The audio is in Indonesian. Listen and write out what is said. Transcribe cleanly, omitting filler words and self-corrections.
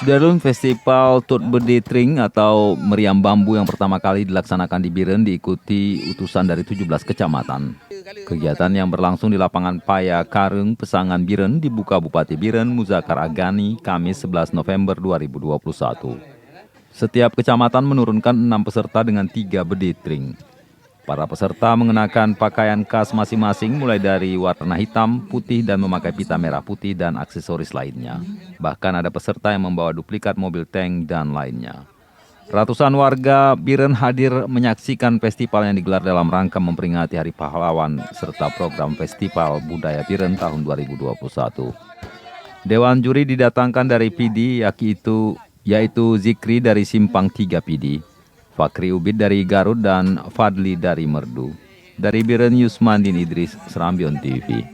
Sudarlun, Festival Tut Bedetring atau Meriam Bambu yang pertama kali dilaksanakan di Biren diikuti utusan dari 17 kecamatan. Kegiatan yang berlangsung di lapangan Paya Karung, Pesangan Biren dibuka Bupati Biren Muzakar Agani Kamis 11 November 2021. Setiap kecamatan menurunkan 6 peserta dengan 3 bedetring. Para peserta mengenakan pakaian khas masing-masing mulai dari warna hitam, putih, dan memakai pita merah putih dan aksesoris lainnya. Bahkan ada peserta yang membawa duplikat mobil tank dan lainnya. Ratusan warga Biren hadir menyaksikan festival yang digelar dalam rangka memperingati Hari Pahlawan serta program Festival Budaya Biren tahun 2021. Dewan juri didatangkan dari PD yaitu Zikri dari Simpang 3 PD, Fakri Ubid dari Garut dan Fadli dari Merdu. Dari Biren, Yusmandin Idris, Serambion TV.